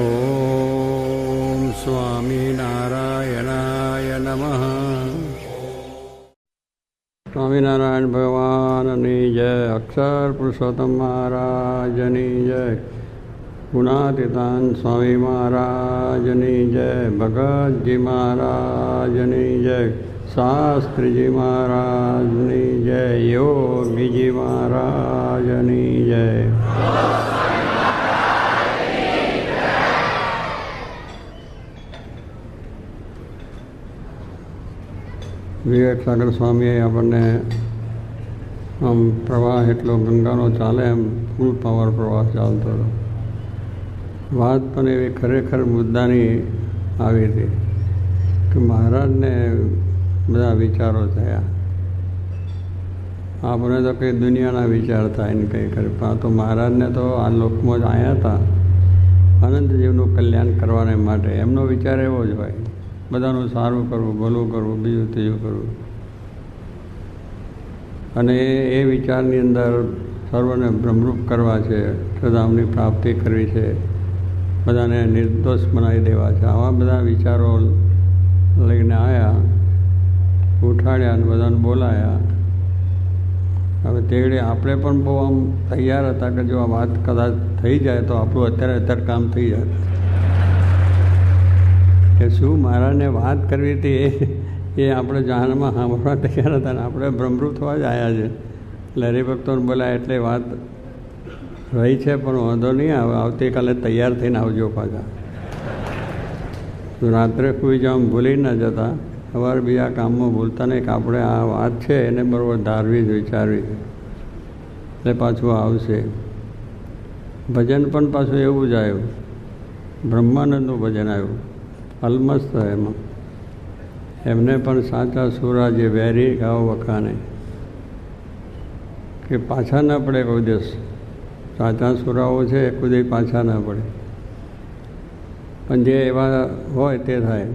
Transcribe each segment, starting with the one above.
ઓમ સ્વામિનારાયણાય નમઃ. સ્વામિનારાયણ ભગવાનની જય. અક્ષર પુરુષોત્તમ મહારાજની જય. ગુણાતીતાન સ્વામી મહારાજની જય. ભગતજી મહારાજની જય. શાસ્ત્રીજી મહારાજની જય. યોગીજી મહારાજની જય. વિવેક સાગર સ્વામીએ આપણને આમ પ્રવાહ એટલો ગંગાનો ચાલે એમ ફૂલ પાવર પ્રવાહ ચાલતો હતો. વાત પણ એવી ખરેખર મુદ્દાની આવી હતી કે મહારાજને બધા વિચારો થયા. આપણે તો કંઈ દુનિયાના વિચાર થાય ને કંઈ કરે, પણ તો મહારાજને તો આ લોકમાં જ આવ્યા હતા અનંત જીવનું કલ્યાણ કરવાને માટે. એમનો વિચાર એવો જ હોય, બધાનું સારું કરવું, ભલું કરવું, બીજું ત્રીજું કરવું. અને એ વિચારની અંદર સર્વને બ્રહ્મરૂપ કરવા છે, અક્ષરધામની પ્રાપ્તિ કરવી છે, બધાને નિર્દોષ બનાવી દેવા છે. આવા બધા વિચારો લઈને આવ્યા, ઉઠાડ્યા અને બધાને બોલાયા. હવે તેડે આપણે પણ બહુ આમ તૈયાર હતા કે જો આ વાત કદાચ થઈ જાય તો આપણું અત્યારે કામ થઈ જાય. કે શું મહારાજને વાત કરવી હતી એ આપણે જાણમાં સાંભળવા તૈયાર હતા ને આપણે બ્રહ્મરૂપ થવા જ આવ્યા છે. એટલે હરિભક્તોને બોલાય એટલે વાત રહી છે, પણ વાંધો નહીં આવે, આવતીકાલે તૈયાર થઈને આવજો પાછા. રાત્રે કોઈ જામ ભૂલી ન જતા, સવારે બીજા કામમાં ભૂલતા નહીં કે આપણે આ વાત છે એને બરાબર ધારવી જ, વિચારવી જ, એટલે પાછું આવશે. ભજન પણ પાછું એવું જ આવ્યું, બ્રહ્માનંદનું ભજન આવ્યું, અલમસ્ત એમાં. એમને પણ સાચા સુરા જે વેરી ગાઓ વખાને, કે પાછા ન પડે કોઈ દિવસ. સાચા સુરાઓ છે એ કોઈ પાછા ન પડે, પણ જે એવા હોય તે થાય.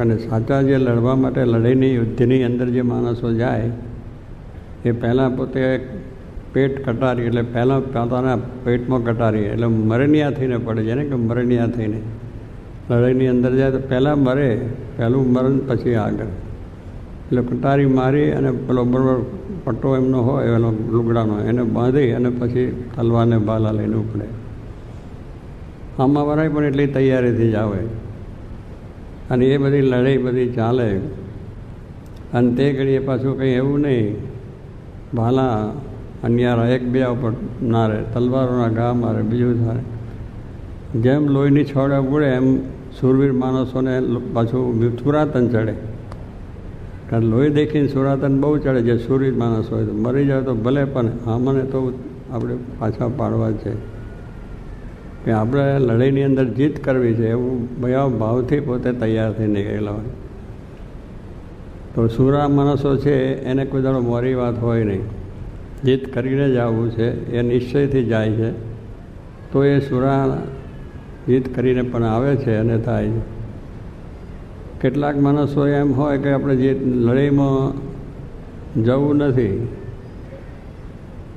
અને સાચા જે લડવા માટે લડાઈની યુદ્ધની અંદર જે માણસો જાય એ પહેલાં પોતે પેટ કટારી, એટલે પહેલાં પોતાના પેટમાં કટારી, એટલે મરણિયા થઈને પડે છે ને, કે મરણિયા થઈને લડાઈની અંદર જાય તો પહેલાં મરે, પહેલું મરણ પછી આગળ. એટલે કટારી મારી અને પેલો બરાબર પટ્ટો એમનો હોય એનો લુગડાનો, એને બાંધી અને પછી તલવારને બાલા લઈને ઉપડે. આમાં વરાય પણ એટલી તૈયારીથી જ આવે અને એ બધી લડાઈ બધી ચાલે. અને તે ઘડીએ પાછું કંઈ એવું નહીં, ભાલા અન્યારા એક બે ઉપર ના રહે, તલવારોના ઘા મારે, બીજું થાય. જેમ લોહીની છોડે ઉગડે એમ સુરવીર માણસોને પાછું સુરાતન ચડે. કારણ લોહી દેખીને સુરાતન બહુ ચડે. જે સુરવીર માણસ હોય તો મરી જાય તો ભલે, પણ આમને તો આપણે પાછા પાડવા છે કે આપણે લડાઈની અંદર જીત કરવી છે, એવું ભયા ભાવથી પોતે તૈયાર થઈને ગયેલા હોય. તો સુરા માણસો છે એને કોઈ દાડો મોરી વાત હોય નહીં, જીત કરીને જ આવવું છે એ નિશ્ચયથી જાય છે. તો એ સુરા જીત કરીને પણ આવે છે અને થાય છે. કેટલાક માણસો એમ હોય કે આપણે જે લડાઈમાં જવું નથી,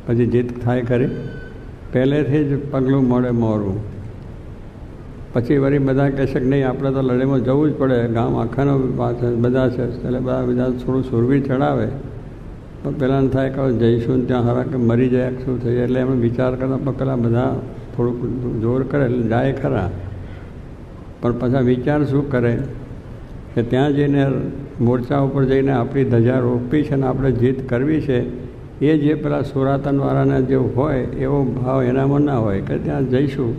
પછી જીત થાય ખરી, પહેલેથી જ પગલું મળે મોરું. પછી વળી બધા કહેશે કે નહીં આપણે તો લડાઈમાં જવું જ પડે, ગામ આખાનો બધા છે, એટલે બધા થોડું સુરવી ચડાવે. પણ પહેલાં થાય કે જઈશું ત્યાં હારા કે મરી જાય શું થઈ જાય, એટલે એમણે વિચાર કરતા પણ પહેલાં બધા થોડુંક જોર કરે એટલે જાય ખરા. પણ પાછા વિચાર શું કરે કે ત્યાં જઈને મોરચા ઉપર જઈને આપણી ધજા રોપી છે ને આપણે જીત કરવી છે, એ જે પેલા સુરાતનવાળાના જે હોય એવો ભાવ એનામાં ના હોય કે ત્યાં જઈશું,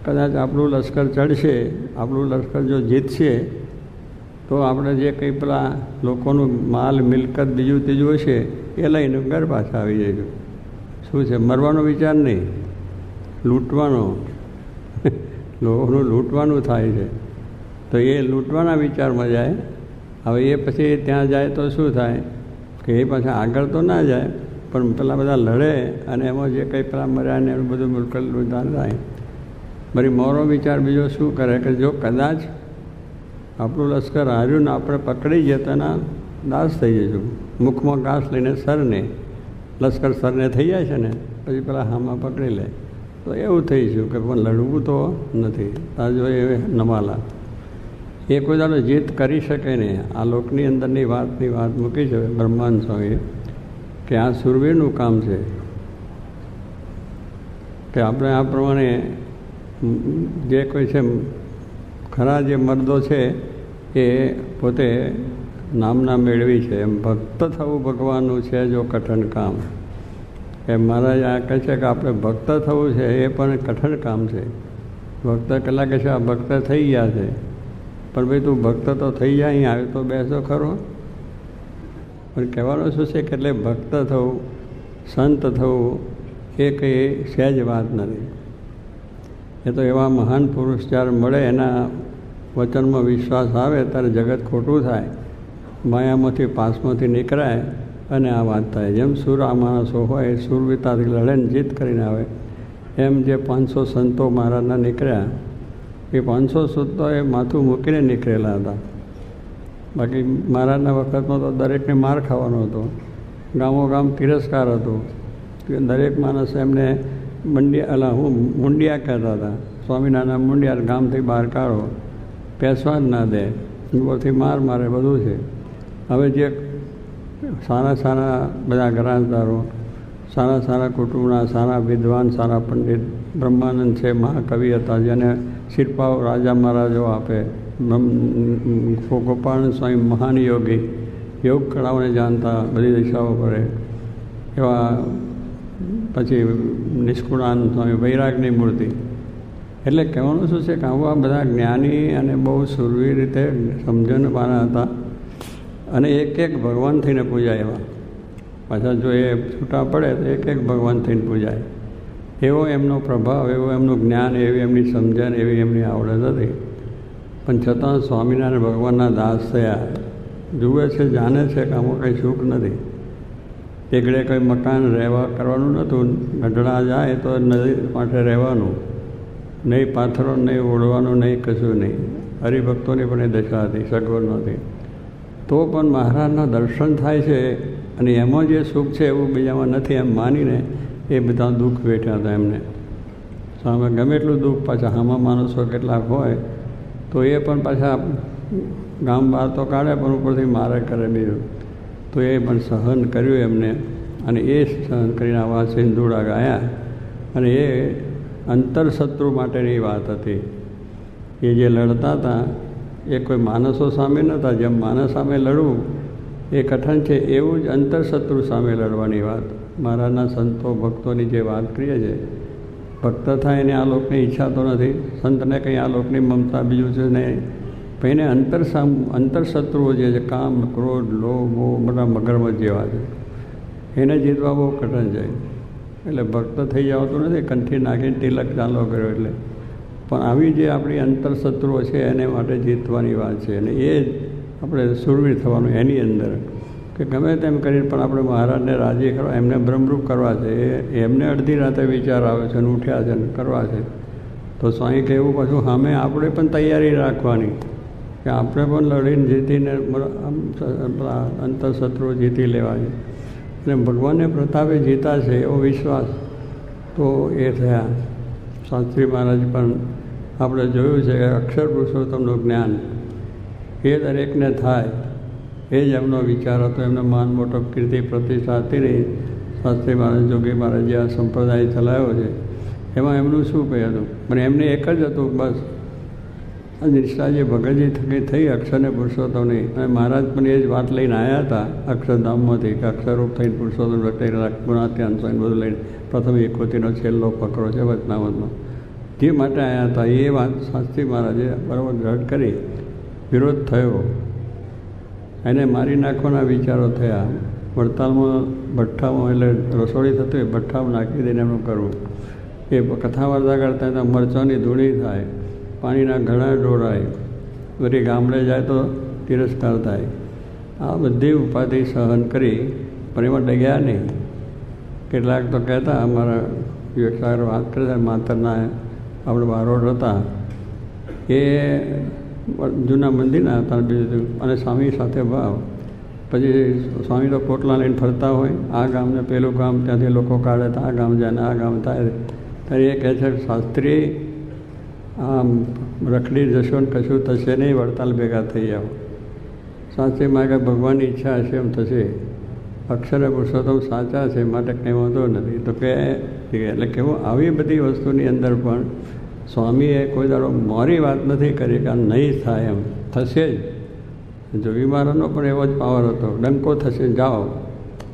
કદાચ આપણું લશ્કર ચડશે, આપણું લશ્કર જો જીતશે તો આપણે જે કંઈ પેલા લોકોનું માલ મિલકત બીજું ત્રીજું હશે એ લઈને ઘર પાછા આવી જઈશું. શું છે, મરવાનો વિચાર નહીં, લૂંટવાનો, લોકોનું લૂંટવાનું થાય છે. તો એ લૂંટવાના વિચારમાં જાય. હવે એ પછી ત્યાં જાય તો શું થાય કે એ પાછા આગળ તો ના જાય, પણ પેલા બધા લડે અને એમાં જે કંઈ પેલા મર્યા ને એનું બધું મિલકત લૂંટાણ થાય. મારી મોરો વિચાર બીજો શું કરે કે જો કદાચ આપણું લશ્કર હાર્યું ને આપણે પકડી જઈએ તો એના દાસ થઈ જઈશું. મુખમાં ઘાસ લઈને સરને, લશ્કર સરને થઈ જાય છે ને, પછી પેલા હામાં પકડી લે. તો એવું થઈ ગયું કે પણ લડવું તો નથી. આ જો એ નમાલા એ કોઈ દાડો જીત કરી શકે નહીં. આ લોકની અંદરની વાત મૂકી છે બ્રહ્માંડ સ્વામીએ કે આ સુરવીરનું કામ છે કે આપણે આ પ્રમાણે જે કોઈ છે ખરા જે મર્દો છે એ પોતે નામના મેળવી છે. એમ ભક્ત થવું ભગવાનનું છે જો કઠણ કામ. એ મહારાજ આ કહે છે કે આપણે ભક્ત થવું છે એ પણ કઠણ કામ છે. ભક્ત કેટલા કહે છે આ ભક્ત થઈ ગયા છે, પણ ભાઈ તું ભક્ત તો થઈ જાય, અહીં આવ્યો તો બેસો ખરો. પણ કહેવાનું શું છે કે એટલે ભક્ત થવું, સંત થવું એ કંઈ સહેજ વાત નથી. એ તો એવા મહાન પુરુષ જ્યારે મળે એના વચનમાં વિશ્વાસ આવે ત્યારે જગત ખોટું થાય, માયામાંથી પાસમાંથી નીકળાય અને આ વાત થાય. જેમ સુર આ માણસો હોય સુરવીરતાથી લડે ને જીત કરીને આવે, એમ જે 500 સંતો મહારાજના નીકળ્યા એ 500 સંતો એ માથું મૂકીને નીકળેલા હતા. બાકી મહારાજના વખતમાં તો દરેકને માર ખાવાનો હતો, ગામોગામ તિરસ્કાર હતો. દરેક માણસ એમને મુંડિયા કહેતા હતા. સ્વામિનારાયણ મુંડિયા, ગામથી બહાર કાઢો, પેસવા જ ના દે, ઉપરથી મારે બધું છે. હવે જે સારા બધા ગ્રાસદારો, સારા કુટુંબના, સારા વિદ્વાન, સારા પંડિત, બ્રહ્માનંદ છે મહાકવિ હતા જેને શિરપાવ રાજા મહારાજો આપે, ગોપાલ સ્વામી મહાન યોગી, યોગ કળાઓને જાણતા, બધી દિશાઓ પડે એવા. પછી નિષ્કુળાનંદ સ્વામી વૈરાગની મૂર્તિ. એટલે કહેવાનું શું છે કે આવા બધા જ્ઞાની અને બહુ સુરવીર રીતે સમજણવાળા હતા અને એક ભગવાન થઈને પૂજાય એવા. પાછા જો એ છૂટા પડે તો એક ભગવાન થઈને પૂજાય એવો એમનો પ્રભાવ, એવું એમનું જ્ઞાન, એવી એમની સમજણ, એવી એમની આવડત હતી. પણ છતાં સ્વામિનારાયણ ભગવાનના દાસ થયા. જુએ છે, જાણે છે કે આમાં કંઈ સુખ નથી. એકડે કંઈ મકાન રહેવા કરવાનું નહોતું, ગઢડા જાય તો નદી માટે રહેવાનું, નહીં પાથરો, નહીં ઓળવાનું, નહીં કશું નહીં. હરિભક્તોની પણ એ દશા હતી, સગવડ નહોતી. તો પણ મહારાજના દર્શન થાય છે અને એમાં જે સુખ છે એવું બીજામાં નથી એમ માનીને એ બધા દુઃખ વેઠ્યા હતા એમને. સામે ગમે એટલું દુઃખ પાછા આમાં માણસો કેટલાક હોય તો એ પણ પાછા ગામ બહાર તો કાઢે પણ ઉપરથી મારે કરે બીજું. તો એ પણ સહન કર્યું એમને અને એ સહન કરીને આવા સિંધુડા ગાયા. અને એ અંતરશત્રુ માટેની વાત હતી. એ જે લડતા હતા એ કોઈ માણસો સામે નહોતા. જેમ માણસ સામે લડવું એ કઠણ છે, એવું જ અંતરશત્રુ સામે લડવાની વાત. મહારાજના સંતો ભક્તોની જે વાત કરીએ છે, ભક્ત થાય એને આ લોકની ઈચ્છા તો નથી, સંતને કંઈ આ લોકની મમતા બીજું છે નહીં. પણ એને અંતરશત્રુઓ જે છે, કામ, ક્રોધ, લોભ, મોહ, બધા મગરમચ્છ જેવા છે, એને જીતવા બહુ કઠણ છે. એટલે ભક્ત થઈ જવાતું નથી, કંઠી નાખીને તિલક ચાલો કર્યો એટલે. પણ આવી જે આપણી અંતરશત્રુઓ છે એને માટે જીતવાની વાત છે. અને એ જ આપણે સુરવીર થવાનું એની અંદર કે ગમે તેમ કરીને પણ આપણે મહારાજને રાજી કરવા, એમને બ્રહ્મરૂપ કરવા છે. એમને અડધી રાતે વિચાર આવે છે અને ઉઠ્યા છે ને કરવા છે. તો સ્વામી કહેવું પાછું સામે આપણે પણ તૈયારી રાખવાની કે આપણે પણ લડીને જીતીને અંતરશત્રુઓ જીતી લેવા છે. અને ભગવાનને પ્રતાપે જીતા છે એવો વિશ્વાસ તો એ થયા. શાસ્ત્રી મહારાજ પણ આપણે જોયું છે કે અક્ષર પુરુષોત્તમનું જ્ઞાન એ દરેકને થાય એ જ એમનો વિચાર હતો. એમનો માન મોટો કીર્તિ પ્રતિષ્ઠા હતી નહીં. શાસ્ત્રી મહારાજ, જોગી મહારાજ જે આ સંપ્રદાય ચલાવ્યો છે એમાં એમનું શું કહ્યું હતું? પણ એમને એક જ હતું, બસ આ નિષ્ઠા જે ભગતજી થકી થઈ અક્ષરને પુરુષોત્તમની. અને મહારાજ પણ એ જ વાત લઈને આવ્યા હતા અક્ષરધામમાંથી કે અક્ષરરૂપ થઈને પુરુષોત્તમ ગુણાત્યાન સ્વામી બધું લઈને પ્રથમ 71નો છેલ્લો ફકરો છે વચનામતનો, જે માટે આવ્યા હતા. એ વાત શાસ્ત્રી મહારાજે બરાબર દ્રઢ કરી. વિરોધ થયો, એને મારી નાખવાના વિચારો થયા. વડતાલમાં ભઠ્ઠામાં, એટલે રસોડી થતી હોય ભઠ્ઠામાં નાખી દઈને એમનું કરવું. એ કથા વાર્તા કરતા હતા, મરચાંની ધૂળી થાય, પાણીના ઘણા ઢોળાય, બધી ગામડે જાય તો તિરસ્કાર થાય. આ બધી ઉપાધિ સહન કરી પણ એમાં ડગ્યા નહીં. કેટલાક તો કહેતા, અમારા વ્યવસાય વાત કરે છે, માતરના આપણે બારોડ હતા એ જૂના મંદિરના હતા બીજું, અને સ્વામી સાથે ભાવ. પછી સ્વામી તો પોટલા લઈને ફરતા હોય, આ ગામને પેલું ગામ ત્યાંથી લોકો કાઢે તો આ ગામ જાય ને આ ગામ થાય. ત્યારે એ કહે છે શાસ્ત્રી આમ રખડી જશો ને કશું થશે નહીં, વડતાલ ભેગા થઈ જાઓ. શાસ્ત્રી માગે ભગવાનની ઈચ્છા હશે એમ થશે, અક્ષર પુરુષોત્તમ સાચા છે માટે કંઈ વાંધો નથી. તો કે એટલે કેવું આવી બધી વસ્તુની અંદર પણ સ્વામીએ કોઈ દાડો મોરી વાત નથી કરી કે આ નહીં થાય, એમ થશે જ. જોગી મહારાજનો પણ એવો જ પાવર હતો, ડંકો થશે જાઓ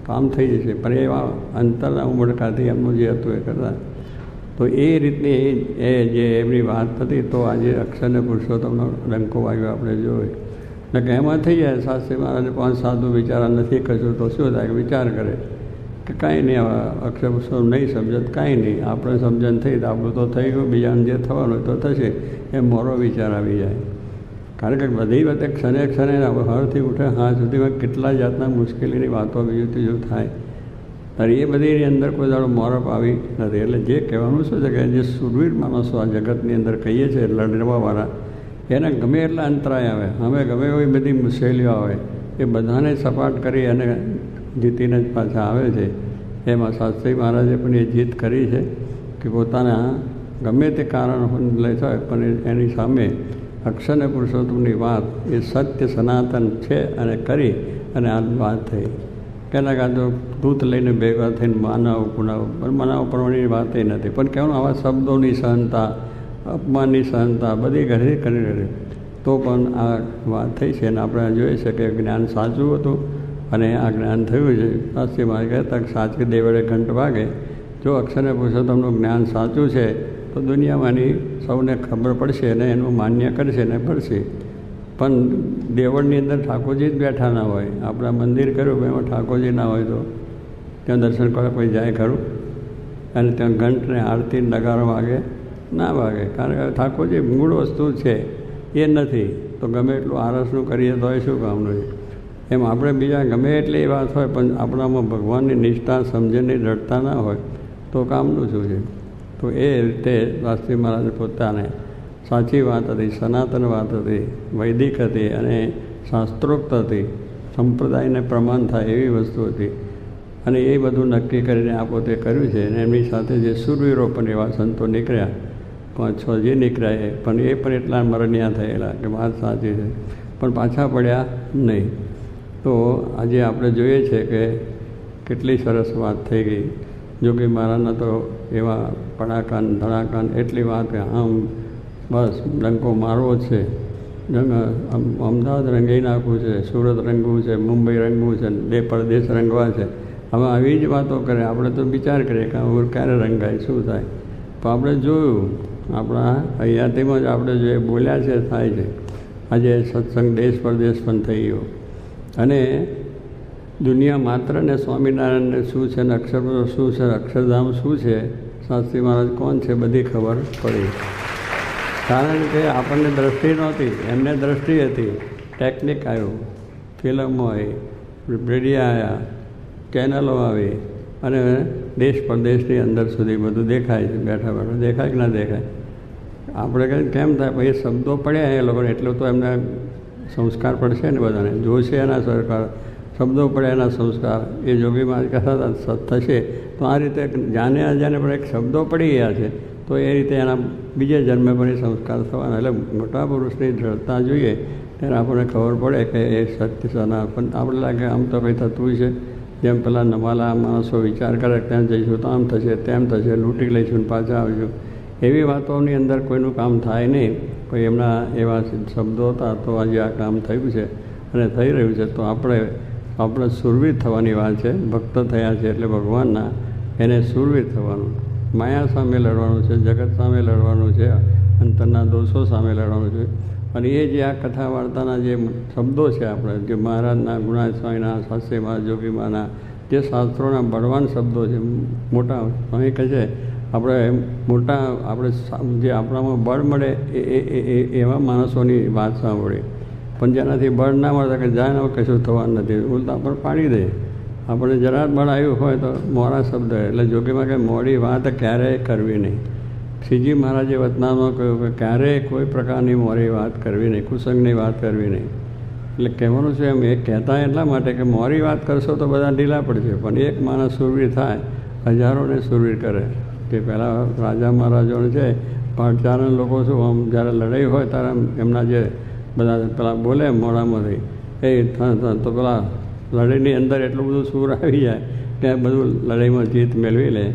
કામ થઈ જશે, પણ એવા અંતરના ઉમળકાથી એમનું જે હતું એ કરતા. તો એ રીતની એ જે એમની વાત હતી, તો આજે અક્ષરને પુરુષોત્તમનો ડંકો વાગ્યો આપણે જોઈએ. એટલે કે એમાં થઈ જાય શાસ્ત્રી મહારાજને 5-7 વિચારા નથી કશું, તો શું થાય વિચાર કરે કે કાંઈ નહીં, અક્ષર પુરુષોત્તમ નહીં સમજત કાંઈ નહીં, આપણે સમજણ થઈ તો આપણું તો થઈ ગયું, બીજાને જે થવાનું હોય તો થશે, એ મોરો વિચાર આવી જાય. કારણ કે બધી વખતે ક્ષણે ક્ષણે હરથી ઉઠે હા સુધીમાં કેટલા જાતના મુશ્કેલીની વાતો બીજું ત્રીજું થાય, ત્યારે એ બધીની અંદર કોઈ દાડો મોરપ આવી નથી. એટલે જે કહેવાનું શું છે કે જે સુરવીર માણસો આ જગતની અંદર કહીએ છીએ લડવાવાળા, એને ગમે એટલા અંતરાય આવે, અમે ગમે એવી બધી મુશ્કેલીઓ આવે, એ બધાને સપાટ કરી અને જીતીને જ પાછા આવે છે. એમાં શાસ્ત્રી મહારાજે પણ એ જીત કરી છે કે પોતાના ગમે તે કારણ લે છે પણ એની સામે અક્ષર અને પુરુષોત્તમની વાત એ સત્ય સનાતન છે અને કરી અને આ વાત થઈ. કેના કાં તો દૂત લઈને ભેગા થઈને માનવ પુનાવ મનાવ પ્રમાણેની વાત એ નથી, પણ કહેવાનું આવા શબ્દોની સહનતા, અપમાનની સહનતા બધી ઘણી કરી, તો પણ આ વાત થઈ છે. અને આપણે જોઈએ છે કે જ્ઞાન સાચું હતું અને આ જ્ઞાન થયું છે. શાસ્ત્રી મહારાજ કહેતા કે સાચી દેવળે ઘંટ વાગે, જો અક્ષરને પુરુષોત્તમનું જ્ઞાન સાચું છે તો દુનિયામાંની સૌને ખબર પડશે અને એનું માન્ય કરશે ને પડશે. પણ દેવળની અંદર ઠાકોરજી જ બેઠા ના હોય, આપણા મંદિર કર્યું એમાં ઠાકોરજી ના હોય તો ત્યાં દર્શન કરવા કોઈ જાય ખરું? અને ત્યાં ઘંટને આરતી નગારો વાગે ના વાગે, કારણ કે ઠાકોરજી મૂળ વસ્તુ છે એ નથી, તો ગમે એટલું આરસનું કરીએ તો એ શું કામનું છે. એમ આપણે બીજા ગમે એટલી વાત હોય પણ આપણામાં ભગવાનની નિષ્ઠા સમજણની દ્રઢતા ના હોય તો કામનું શું છે. તો એ રીતે શાસ્ત્રી મહારાજ પોતાને સાચી વાત હતી, સનાતન વાત હતી, વૈદિક હતી અને શાસ્ત્રોક્ત હતી, સંપ્રદાયને પ્રમાણ થાય એવી વસ્તુ હતી. અને એ બધું નક્કી કરીને આ પોતે કર્યું છે. અને એમની સાથે જે સુરવીરો પણ એવા સંતો નીકળ્યા, 5-6 જે નીકળ્યા પણ એ પણ એટલા મરણ્યા થયેલા કે વાત સાચી છે, પણ પાછા પડ્યા નહીં. તો આજે આપણે જોઈએ છે કે કેટલી સરસ વાત થઈ ગઈ. જોગી મહારાજના તો એવા પડાકાન ધડાકાન એટલી વાત કે આમ બસ ડંકો મારવો જ છે, અમદાવાદ રંગાઈ નાખવું છે, સુરત રંગવું છે, મુંબઈ રંગવું છે, બે પરદેશ રંગવા છે. હવે આવી જ વાતો કરે. આપણે તો વિચાર કરીએ કે હવે ક્યારે રંગાય શું થાય, પણ આપણે જોયું આપણા અહીંયાથીમાં જ આપણે જે બોલ્યા છે થાય છે. આજે સત્સંગ દેશ પરદેશ પણ થઈ ગયો અને દુનિયા માત્ર ને સ્વામિનારાયણને શું છે ને અક્ષર શું છે, અક્ષરધામ શું છે, શાસ્ત્રી મહારાજ કોણ છે બધી ખબર પડી. કારણ કે આપણને દ્રષ્ટિ નહોતી, એમને દ્રષ્ટિ હતી. ટેકનિક આવ્યું, ફિલ્મો આવી, રેડિયા આવ્યા, ચેનલો આવી અને દેશ પરદેશની અંદર સુધી બધું દેખાય છે. બેઠા બેઠા દેખાય કે ના દેખાય? આપણે કંઈ કેમ થાય પછી શબ્દો પડ્યા એ લોકોને, એટલું તો એમને સંસ્કાર પડશે ને બધાને, જોશે એના સરકાર શબ્દો પડે એના સંસ્કાર. એ જોગીમાં કહેતા થશે તો આ રીતે જાને અજાને પણ એક શબ્દો પડી ગયા છે તો એ રીતે એના બીજે જન્મે પણ એ સંસ્કાર થવાના. એટલે મોટા પુરુષની દ્રઢતા જોઈએ ત્યારે આપણને ખબર પડે કે એ સત્ય સના. પણ આપણે લાગે આમ તો કંઈ થતું છે, જેમ પેલા નમાલા માણસો વિચાર કરે ત્યાં જઈશું તો આમ થશે તેમ થશે, લૂંટી લઈશું પાછા આવીશું. એવી વાતોની અંદર કોઈનું કામ થાય નહીં. કોઈ એમના એવા શબ્દો હતા તો આજે આ કામ થયું છે અને થઈ રહ્યું છે. તો આપણે સુરવીર થવાની વાત છે. ભક્ત થયા છે એટલે ભગવાનના, એને સુરવીર થવાનું, માયા સામે લડવાનું છે, જગત સામે લડવાનું છે, અંતરના દોષો સામે લડવાનું છે. અને એ જે આ કથા વાર્તાના જે શબ્દો છે આપણે જે મહારાજના, ગુણાતીત સ્વામીના, શાસ્ત્રી મહારાજ, જોગીમાના જે શાસ્ત્રોના બળવાન શબ્દો છે, મોટા સ્વામી કહે છે આપણે મોટા આપણે જે આપણામાં બળ મળે એવા માણસોની વાત સાંભળી. પણ જેનાથી બળ ના મળે કે જાય ને કશું થવાનું નથી, ઉલટા પણ પાડી દે. આપણે જરા બળ આવ્યું હોય તો મોડા શબ્દ. એટલે જોગીમાં કે મોડી વાત ક્યારેય કરવી નહીં. શ્રીજી મહારાજે વતનામાં કહ્યું કે ક્યારેય કોઈ પ્રકારની મોડી વાત કરવી નહીં, કુસંગની વાત કરવી નહીં. એટલે કહેવાનું છે એમ એ કહેતા એટલા માટે કે મોડી વાત કરશો તો બધા ઢીલા પડશે, પણ એક માણસ સુરવીર થાય, હજારોને સુરવીર કરે. જે પહેલાં રાજા મહારાજાઓને છે પાટચારણ લોકો શું આમ જ્યારે લડાઈ હોય ત્યારે એમના જે બધા પેલા બોલે મોડામાંથી એ તો પેલા લડાઈની અંદર એટલું બધું સૂર આવી જાય કે બધું લડાઈમાં જીત મેળવી લે.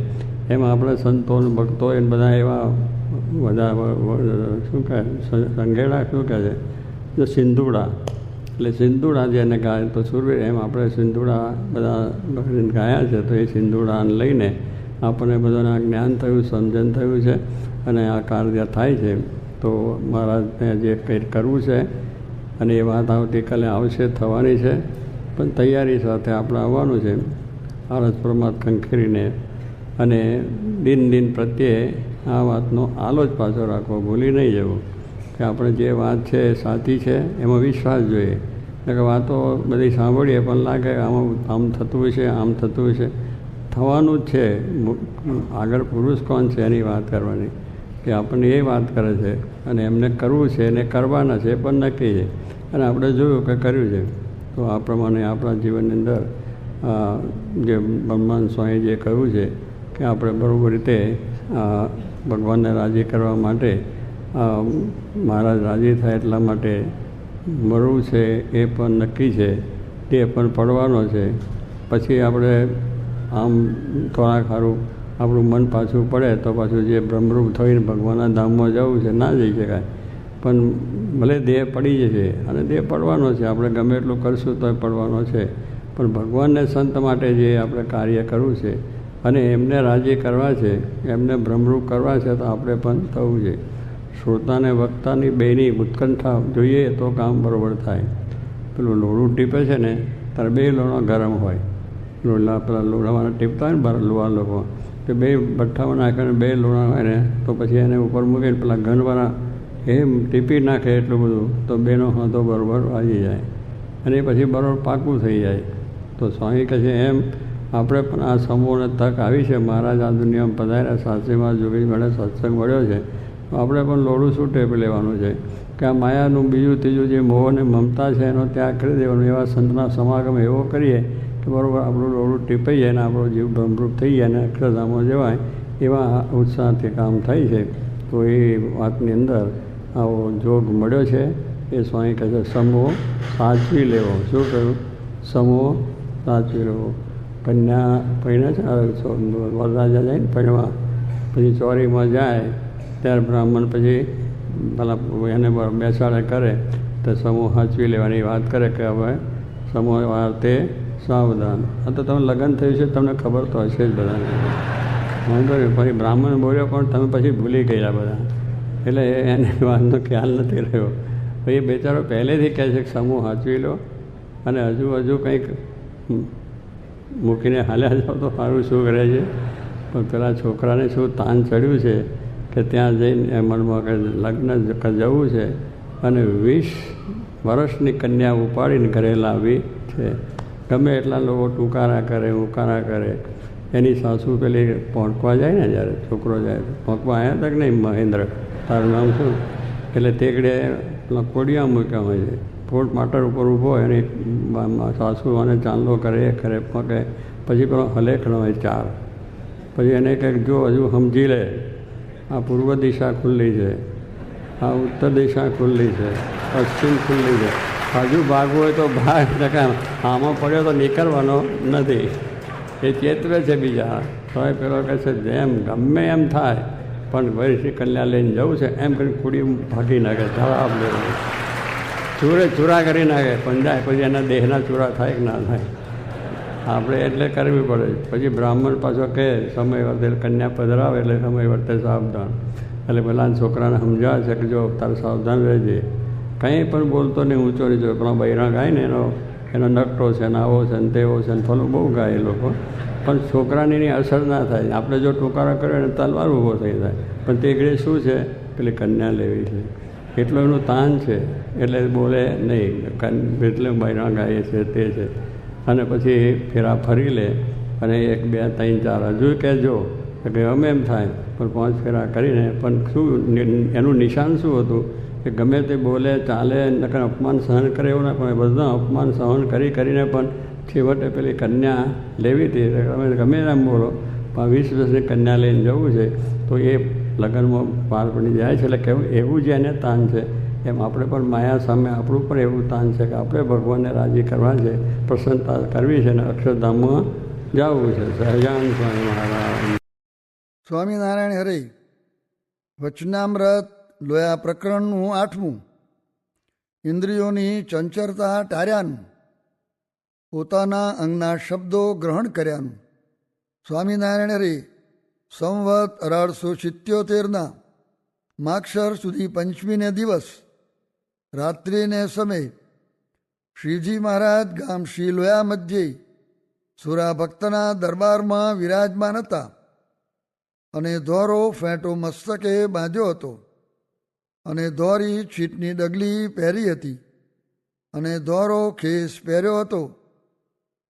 એમાં આપણે સંતો ભક્તો એને બધા એવા બધા શું કહે સંઘેડા શું કહે છે સિંધુડા એટલે સિંધુડા જેને ગાય તો સુરવીર એમ આપણે સિંધુડા બધા ગાયા છે. તો એ સિંધુડાને લઈને આપણને બધાને જ્ઞાન થયું સમજણ થયું છે અને આ કાર્ય થાય છે. તો મહારાજને જે કંઈ કરવું છે અને એ વાત આવતીકાલે આવશે થવાની છે પણ તૈયારી સાથે આપણે આવવાનું છે આરસ પ્રમાદ ખંખેરીને અને દિન પ્રત્યે આ વાતનો આલો જ પાછો રાખવો, ભૂલી નહીં જવું કે આપણે જે વાત છે એ સાચી છે એમાં વિશ્વાસ જોઈએ. એટલે કે વાતો બધી સાંભળીએ પણ લાગે આમ થતું હશે આમ થતું હશે, થવાનું જ છે. આગળ પુરુષ કોણ છે એની વાત કરવાની કે આપણને એ વાત કરે છે અને એમને કરવું છે એને કરવાના છે પણ નક્કી છે અને આપણે જોયું કે કર્યું છે. તો આ પ્રમાણે આપણા જીવનની અંદર જે બ્રહ્માંડ સ્વામી જે કહ્યું છે કે આપણે બરાબર રીતે ભગવાનને રાજી કરવા માટે મહારાજ રાજી થાય એટલા માટે મરવું છે એ પણ નક્કી છે, તે પણ પડવાનો છે. પછી આપણે આમ થોડા ખારું આપણું મન પાછું પડે તો પાછું જે બ્રહ્મરૂપ થઈને ભગવાનના ધામમાં જવું છે ના જઈ શકાય પણ ભલે દેહ પડી જશે અને દેહ પડવાનો છે, આપણે ગમે એટલું કરશું તો પડવાનો છે. પણ ભગવાનને સંત માટે જે આપણે કાર્ય કરવું છે અને એમને રાજી કરવા છે, એમને બ્રહ્મરૂપ કરવા છે તો આપણે પણ થવું છે. શ્રોતાને વક્તાની બેની ઉત્કંઠા જોઈએ તો કામ બરાબર થાય. પેલું લોઢું ટીપે છે ને ત્યારે બે લોણા ગરમ હોય, પેલા લોઢાવાળા ટીપતા હોય ને લુવા લોકો કે બે ભઠ્ઠામાં નાખીને બે લોણા હોય ને તો પછી એને ઉપર મૂકીને પેલા ઘનવાળા એમ ટીપી નાખે એટલું બધું તો બેનો હાથો બરાબર વાગી જાય અને પછી બરાબર પાકું થઈ જાય. તો સ્વામી કહે છે એમ આપણે પણ આ સમૂહને તક આવી છે, મહારાજ આ દુનિયામાં પધાર્યા, સાસરીમાં જોગી મળે સત્સંગ મળ્યો છે તો આપણે પણ લોઢું શું ટેપી લેવાનું છે કે આ માયાનું બીજું ત્રીજું જે મોહ અને મમતા છે એનો ત્યાગ કરી દેવાનું. એવા સંતના સમાગમ એવો કરીએ કે બરાબર આપણું લોઢું ટીપાઈ જાય ને આપણો જીવ બ્રહ્મરૂપ થઈ જાય અને અક્ષરધામો જવાય એવા ઉત્સાહથી કામ થાય છે. તો એ વાતની અંદર આવો જોગ મળ્યો છે. એ સ્વામી કહે છે સમૂહ સાચવી લેવો. શું કહ્યું? સમૂહ સાચવી લેવો. કન્યા પહેણે છે વરરાજા જાય ને પહેણવા પછી ચોરીમાં જાય ત્યારે બ્રાહ્મણ પછી પેલા એને બેસાડે કરે તો સમૂહ સાચવી લેવાની વાત કરે કે હવે સમૂહ વાર્તે સાવધાન. આ તો તમે લગ્ન થયું છે તમને ખબર તો હશે જ બધાને. વાંધો નહીં પછી બ્રાહ્મણ બોલ્યો પણ તમે પછી ભૂલી ગયા બધા એટલે એને વાતનો ખ્યાલ નથી રહ્યો. એ બેચારો પહેલેથી કહે છે કે સમૂહ સાચવી લો અને હજુ કંઈક મૂકીને હાલ્યા જાઓ તો સારું શું કરે છે. પણ પેલા છોકરાને શું તાન ચડ્યું છે કે ત્યાં જઈને મનમાં કે લગ્ન જવું છે અને 20 વર્ષની કન્યા ઉપાડીને ઘરે લાવી છે. ગમે એટલા લોકો ટૂંકારા કરે ઉકારા કરે. એની સાસુ પેલી પહોંચવા જાય ને જ્યારે છોકરો જાય પહોંચવા આવ્યા તક નહીં મહેન્દ્ર તારું નામ શું એટલે તેકડે પેલા કોડિયા મૂક્યા હોય છે. ફોટ માટર ઉપર ઊભો હોય અને સાસુ અને ચાંદલો કરે કરે પકે પછી પેલો હલેખણો હોય 4 પછી એને કંઈક જો હજુ સમજી લે આ પૂર્વ દિશા ખુલ્લી છે, આ ઉત્તર દિશા ખુલ્લી છે, પશ્ચિમ ખુલ્લી છે, હજુ ભાગવું હોય તો ભાગ ટકા આમાં પડ્યો તો નીકળવાનો નથી. એ ચેતવે છે બીજા તો એ પેલો કહે છે જેમ ગમે એમ થાય પણ વૈશ્ય કન્યા લઈને જવું છે એમ કરીને કુડી ભાગી નાખે, જવાબ લેવો ચૂરા કરી નાખે પણ જાય પછી એના દેહના ચૂરા થાય કે ના થાય. આપણે એટલે કરવી પડે. પછી બ્રાહ્મણ પાછો કહે સમય વર્તે કન્યા પધરાવે એટલે સમય વર્તે સાવધાન. એટલે પેલા છોકરાને સમજાવે છે કે જો તારે સાવધાન રહેજે, કંઈ પણ બોલતો નહીં ઊંચો નીચો. પેલા બૈરા ગાય ને એનો નકટો છે ને આવો છે ને તેવો છે ને ફલું બહુ ગાય એ લોકો પણ છોકરાની એની અસર ના થાય. આપણે જો ટોકારા કર્યો ને તલવાર ઊભો થઈ જાય પણ તે ઘડી શું છે પેલી કન્યા લેવી છે એટલું એનું તાન છે એટલે બોલે નહીં. એટલે બૈરા ગાય છે તે છે અને પછી ફેરા ફરી લે અને 1 2 3 4 હજુ કહેજો કે ગમે એમ થાય પણ 5 ફેરા કરીને પણ શું એનું નિશાન શું હતું કે ગમે તે બોલે ચાલે નકર અપમાન સહન કરે એવું ના પણ બધા અપમાન સહન કરીને પણ છેવટે પેલી કન્યા લેવી હતી. તમે ગમે એમ બોલો 20 વર્ષની કન્યા લઈને જવું છે તો એ લગ્નમાં પાર પડી જાય છે. એટલે કેવું એવું જ એને તાન છે એમ આપણે પણ માયા સામે આપણું પણ એવું તાન છે કે આપણે ભગવાનને રાજી કરવા છે, પ્રસન્નતા કરવી છે અને અક્ષરધામમાં જવું છે. સહજાન સ્વામી મહારાજ. સ્વામિનારાયણ હરે. વચનામૃત લોયા પ્રકરણનું 8મું. ઇન્દ્રિયોની ચંચળતા ટાળ્યાનું, પોતાના અંગના શબ્દો ગ્રહણ કર્યાનું. સ્વામિનારાયણ હરે. સંવત 1877 માગશર સુધી પંચમીને દિવસ રાત્રિને સમય શ્રીજી મહારાજ ગામ શ્રી લોયા મધ્યે સુરા ભક્તના દરબારમાં વિરાજમાન હતા અને ધોરો ફેંટો મસ્તકે બાંધ્યો હતો અને ધોરી છીટની ડગલી પહેરી હતી અને ધોરો ખેસ પહેર્યો હતો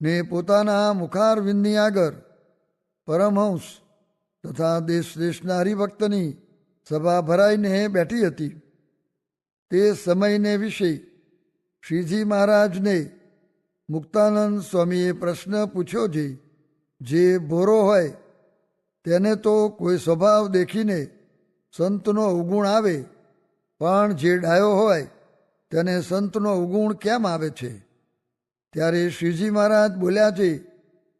ને પોતાના મુખારવિંદની આગળ પરમહંસ તથા દેશ દેશના હરિભક્તની સભા ભરાઈને બેઠી હતી. તે સમયને વિશે શ્રીજી મહારાજને મુક્તાનંદ સ્વામીએ પ્રશ્ન પૂછ્યો છે. જે ભોરો હોય તેને તો કોઈ સ્વભાવ દેખીને સંતનો અવગુણ આવે, પણ જે ડાયો હોય તેને સંતનો અવગુણ કેમ આવે છે? ત્યારે શ્રીજી મહારાજ બોલ્યા છે,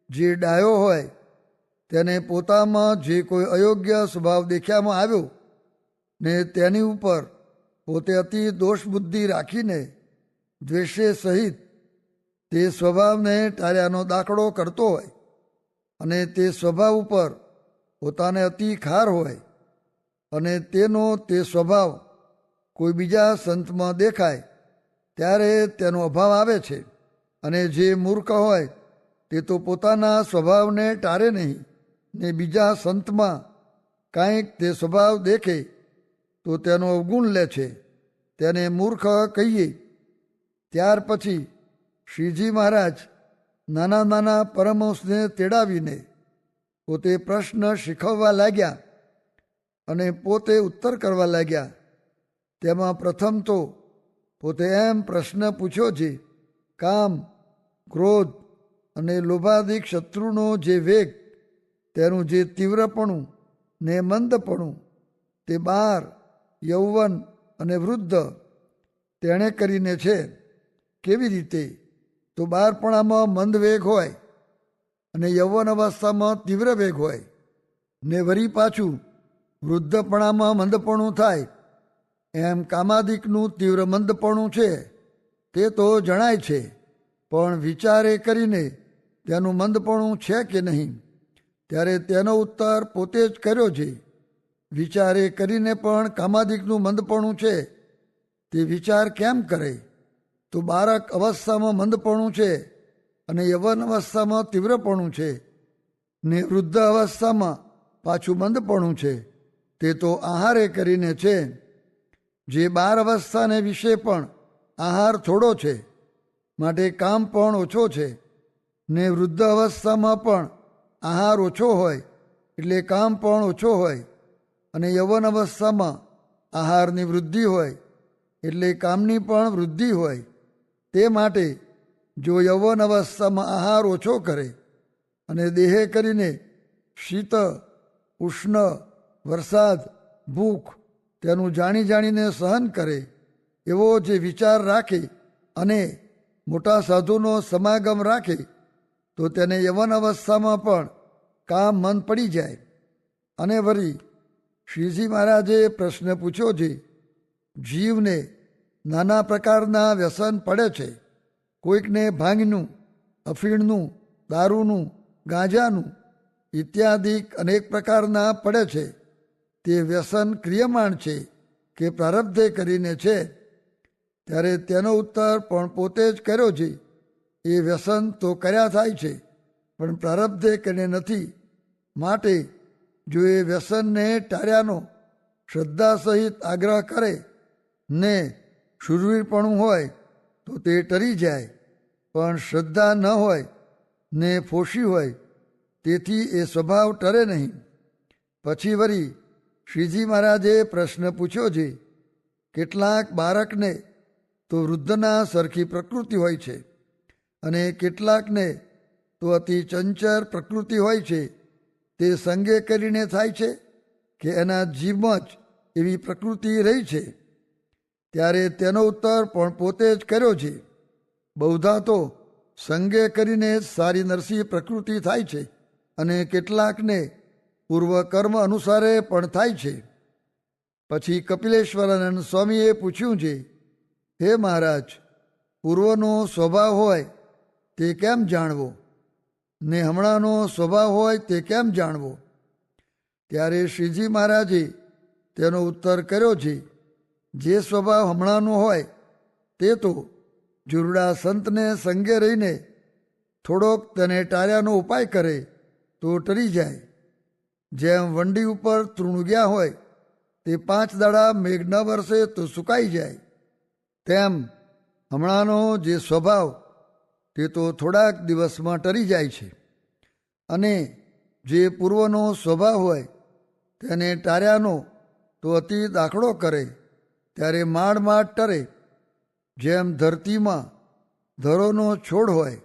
જે ડાયો હોય તેને પોતામાં જે કોઈ અયોગ્ય સ્વભાવ દેખ્યામાં આવ્યો ને તેની ઉપર પોતે અતિ દોષ બુદ્ધિ રાખીને દ્વેષે સહિત તે સ્વભાવને ટાળ્યાનો દાખલો કરતો હોય અને તે સ્વભાવ ઉપર પોતાને અતિ ખાર હોય અને તેનો તે સ્વભાવ કોઈ બીજા સંતમાં દેખાય ત્યારે તેનો અભાવ આવે છે. અને જે મૂર્ખ હોય તે તો પોતાના સ્વભાવને ટાળે નહીં ને બીજા સંતમાં કાંઈક તે સ્વભાવ દેખે તો તેનો અવગુણ લે છે, તેને મૂર્ખ કહીએ. ત્યાર પછી શ્રીજી મહારાજ નાના નાના પરમહંસને તેડાવીને પોતે પ્રશ્ન શીખવવા લાગ્યા અને પોતે ઉત્તર કરવા લાગ્યા. તેમાં પ્રથમ તો પોતે એમ પ્રશ્ન પૂછ્યો છે, કામ, ક્રોધ અને લોભાદિક શત્રુનો જે વેગ, તેનું જે તીવ્રપણું ને મંદપણું તે બાર, યૌવન અને વૃદ્ધ તેણે કરીને છે. કેવી રીતે? તો બારપણામાં મંદ વેગ હોય અને યૌવન અવસ્થામાં તીવ્ર વેગ હોય ને વળી પાછું વૃદ્ધપણામાં મંદપણું થાય. એમ કામાદિકનું તીવ્ર મંદપણું છે તે તો જણાય છે, પણ વિચારે કરીને તેનું મંદપણું છે કે નહીં? ત્યારે તેનો ઉત્તર પોતે જ કર્યો છે. વિચારે કરીને પણ કામાદિકનું મંદપણું છે તે વિચાર કેમ કરે? તો બાળક અવસ્થામાં મંદપણું છે અને યવન અવસ્થામાં તીવ્રપણું છે ને વૃદ્ધ અવસ્થામાં પાછું મંદપણું છે. તે તો આહારે કરીને છે. જે 12 અવસ્થાને વિશે પણ આહાર થોડો છે, માટે કામ પણ ઓછો છે ને વૃદ્ધ અવસ્થામાં પણ આહાર ઓછો હોય એટલે કામ પણ ઓછો હોય અને યૌવન અવસ્થામાં આહારની વૃદ્ધિ હોય એટલે કામની પણ વૃદ્ધિ હોય. તે માટે જો યૌવન અવસ્થામાં આહાર ઓછો કરે અને દેહે કરીને શીત, ઉષ્ણ, વરસાદ, ભૂખ તેનું જાણી જાણીને સહન કરે એવો જે વિચાર રાખે અને મોટા સાધુનો સમાગમ રાખે તો તેને યવન અવસ્થામાં પણ કામ મન પડી જાય. અને વળી શ્રીજી મહારાજે પ્રશ્ન પૂછ્યો છે, જીવને નાના પ્રકારના વ્યસન પડે છે. કોઈકને ભાંગનું, અફીણનું, દારૂનું, ગાંજાનું ઇત્યાદિક અનેક પ્રકારના પડે છે. તે વ્યસન ક્રિયમાણ છે કે પ્રારબ્ધે કરીને છે? ત્યારે તેનો ઉત્તર પણ પોતે જ કર્યો છે. એ વ્યસન તો કર્યા થાય છે પણ પ્રારબ્ધે કરીને નથી. માટે જો એ વ્યસનને ટાળ્યાનો શ્રદ્ધા સહિત આગ્રહ કરે ને શૂરવીરપણું હોય તો તે ટરી જાય, પણ શ્રદ્ધા ન હોય ને ફોશી હોય તેથી એ સ્વભાવ ટરે નહીં. પછી વળી શ્રીજી મહારાજે પ્રશ્ન પૂછ્યો છે, કેટલાક બાળકને તો વૃદ્ધના સરખી પ્રકૃતિ હોય છે અને કેટલાકને તો અતિ ચંચળ પ્રકૃતિ હોય છે તે સંગે કરીને થાય છે કે એના જીવમાં જ એવી પ્રકૃતિ રહી છે? ત્યારે તેનો ઉત્તર પણ પોતે જ કર્યો છે. બહુધા તો સંગે કરીને જ સારી નરસી પ્રકૃતિ થાય છે, અને કેટલાકને પૂર્વકર્મ અનુસારે પણ થાય છે. પછી કપિલેશ્વરાનંદ સ્વામીએ પૂછ્યું છે, હે મહારાજ, પૂર્વનો સ્વભાવ હોય તે કેમ જાણવો, ને હમણાંનો સ્વભાવ હોય તે કેમ જાણવો? ત્યારે શ્રીજી મહારાજે તેનો ઉત્તર કર્યો છે, જે સ્વભાવ હમણાંનો હોય તે તો જુરડા સંતને સંગે રહીને થોડોક તેને ટાળ્યાનો ઉપાય કરે તો ટરી જાય. જેમ વંડી ઉપર તૃણ ગયા હોય તે 5 દાડા મેઘ ન વરસે તો સુકાઈ જાય, તેમ હમણાંનો જે સ્વભાવ તે તો થોડાક દિવસમાં ટરી જાય છે. અને જે પૂર્વનો સ્વભાવ હોય તેને ટાળ્યાનો તો અતિ દાખલો કરે ત્યારે માંડ માંડ ટરે. જેમ ધરતીમાં ધરોનો છોડ હોય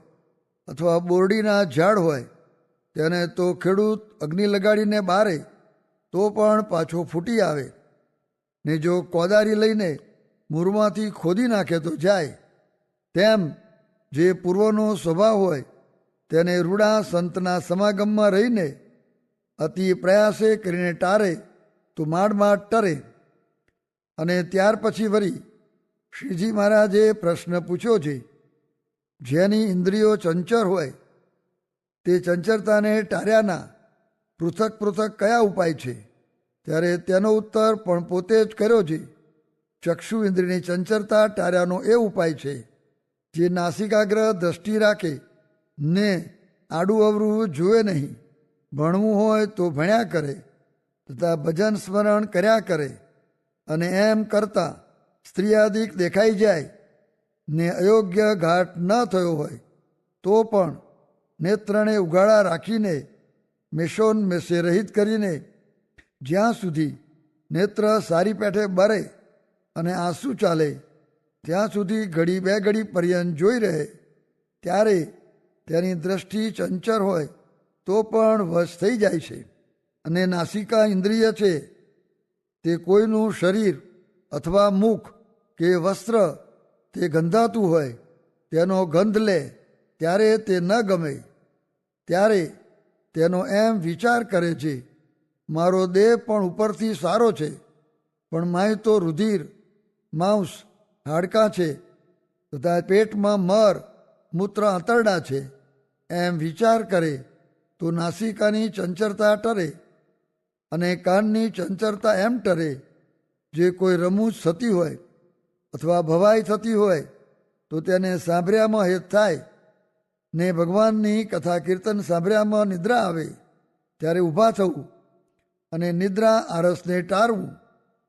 અથવા બોરડીના ઝાડ હોય તેને તો ખેડૂત અગ્નિ લગાડીને બારે તો પણ પાછો ફૂટી આવે, ને જો કોદારી લઈને મૂળમાંથી ખોદી નાખે તો જાય. તેમ જે પૂર્વનો સ્વભાવ હોય તેને રૂડા સંતના સમાગમમાં રહીને અતિ પ્રયાસે કરીને ટારે તો માંડ માંડ ટરે. અને ત્યાર પછી વળી શ્રીજી મહારાજે પ્રશ્ન પૂછ્યો છે, જેની ઇન્દ્રિયો ચંચળ હોય તે ચંચળતાને ટાળ્યાના પૃથક પૃથક કયા ઉપાય છે? ત્યારે તેનો ઉત્તર પણ પોતે જ કર્યો છે. ચક્ષુ ઇન્દ્રિયની ચંચળતા ટાળ્યાનો એ ઉપાય છે, જે નાસિકાગ્ર દ્રષ્ટિ રાખે ને આડું અવરું જુએ નહીં. ભણવું હોય તો ભણ્યા કરે તથા ભજન સ્મરણ કર્યા કરે, અને એમ કરતા સ્ત્રીયાદિક દેખાઈ જાય ને અયોગ્ય ઘાટ ન થયો હોય તો પણ નેત્રને ઉઘાડા રાખીને મેષોન્મેષે રહિત કરીને જ્યાં સુધી નેત્ર સારી પેઠે બરે અને આંસુ ચાલે ત્યાં સુધી ઘડી બે ઘડી પર્યંત જોઈ રહે, ત્યારે તેની દ્રષ્ટિ ચંચળ હોય તો પણ વશ થઈ જાય છે. અને નાસિકા ઇન્દ્રિય છે તે કોઈનું શરીર અથવા મુખ કે વસ્ત્ર તે ગંધાતું હોય તેનો ગંધ લે ત્યારે તે ન ગમે, ત્યારે તેનો એમ વિચાર કરે છે, મારો દેહ પણ ઉપરથી સારો છે, પણ માય તો રુધિર, માંસ, હાડકાં છે તથા પેટમાં મર, મૂત્ર, આંતરડા છે. એમ વિચાર કરે તો નાસિકાની ચંચળતા ટરે, અને કાનની ચંચળતા એમ ટરે, જે કોઈ રમૂજ થતી હોય અથવા ભવાઈ થતી હોય તો તેને સાંભળ્યામાં હેત થાય, ને ભગવાનની કથા કીર્તન સાંભળ્યામાં નિદ્રા આવે ત્યારે ઊભા થવું, અને નિદ્રા આરસને ટાળવું,